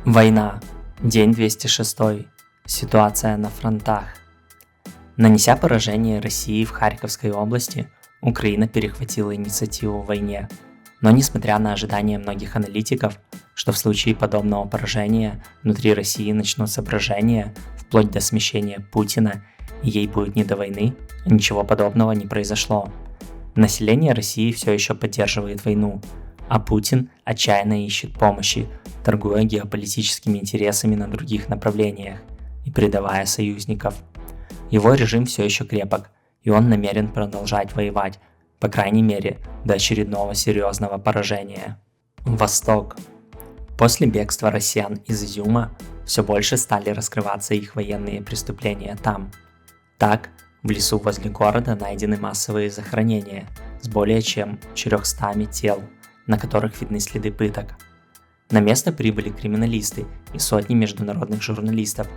Война. День 206. Ситуация на фронтах. Нанеся поражение России в Харьковской области, Украина перехватила инициативу в войне. Но несмотря на ожидания многих аналитиков, что в случае подобного поражения внутри России начнутся брожения, вплоть до смещения Путина, и ей будет не до войны, ничего подобного не произошло. Население России все еще поддерживает войну, а Путин отчаянно ищет помощи, торгуя геополитическими интересами на других направлениях и предавая союзников. Его режим все еще крепок, и он намерен продолжать воевать, по крайней мере, до очередного серьезного поражения. Восток. После бегства россиян из Изюма все больше стали раскрываться их военные преступления там. Так, в лесу возле города найдены массовые захоронения с более чем 400 тел, на которых видны следы пыток. На место прибыли криминалисты и сотни международных журналистов,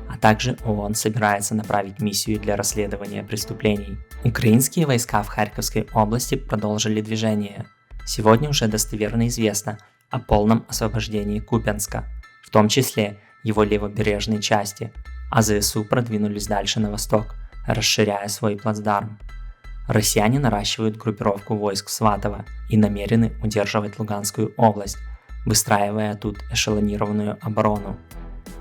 а также ООН собирается направить миссию для расследования преступлений. Украинские войска в Харьковской области продолжили движение. Сегодня уже достоверно известно о полном освобождении Купянска, в том числе его левобережной части, а ЗСУ продвинулись дальше на восток, расширяя свой плацдарм. Россияне наращивают группировку войск Сватово и намерены удерживать Луганскую область, выстраивая тут эшелонированную оборону.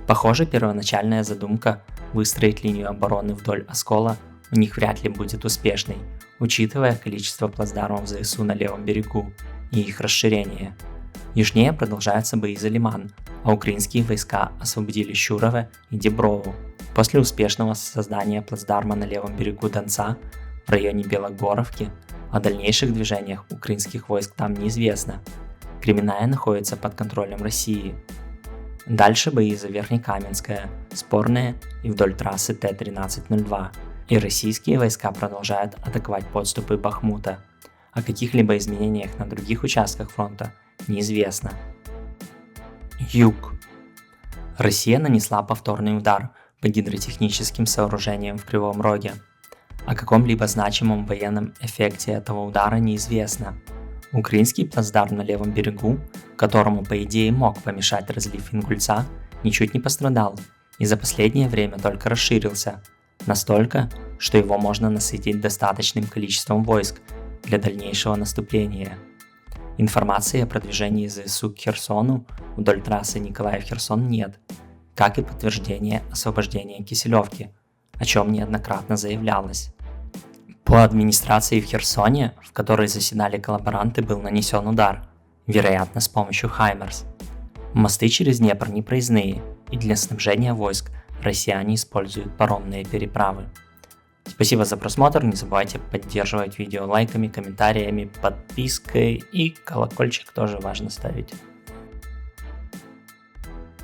Похоже, первоначальная задумка выстроить линию обороны вдоль Оскола у них вряд ли будет успешной, учитывая количество плацдармов ЗСУ на левом берегу и их расширение. Южнее продолжаются бои за Лиман, а украинские войска освободили Щурово и Деброву. После успешного создания плацдарма на левом берегу Донца в районе Белогоровки о дальнейших движениях украинских войск там неизвестно. Кременная находится под контролем России. Дальше бои за Верхнекаменское, Спорное и вдоль трассы Т-1302. И российские войска продолжают атаковать подступы Бахмута. О каких-либо изменениях на других участках фронта неизвестно. Юг. Россия нанесла повторный удар по гидротехническим сооружениям в Кривом Роге. О каком-либо значимом военном эффекте этого удара неизвестно. Украинский плацдарм на левом берегу, которому по идее мог помешать разлив Ингульца, ничуть не пострадал и за последнее время только расширился, настолько, что его можно насытить достаточным количеством войск для дальнейшего наступления. Информации о продвижении ЗСУ к Херсону вдоль трассы Николаев-Херсон нет, как и подтверждение освобождения Киселевки, о чем неоднократно заявлялось. По администрации в Херсоне, в которой заседали коллаборанты, был нанесен удар, вероятно, с помощью Хаймерс. Мосты через Днепр не проездные, и для снабжения войск россияне используют паромные переправы. Спасибо за просмотр, не забывайте поддерживать видео лайками, комментариями, подпиской и колокольчик тоже важно ставить.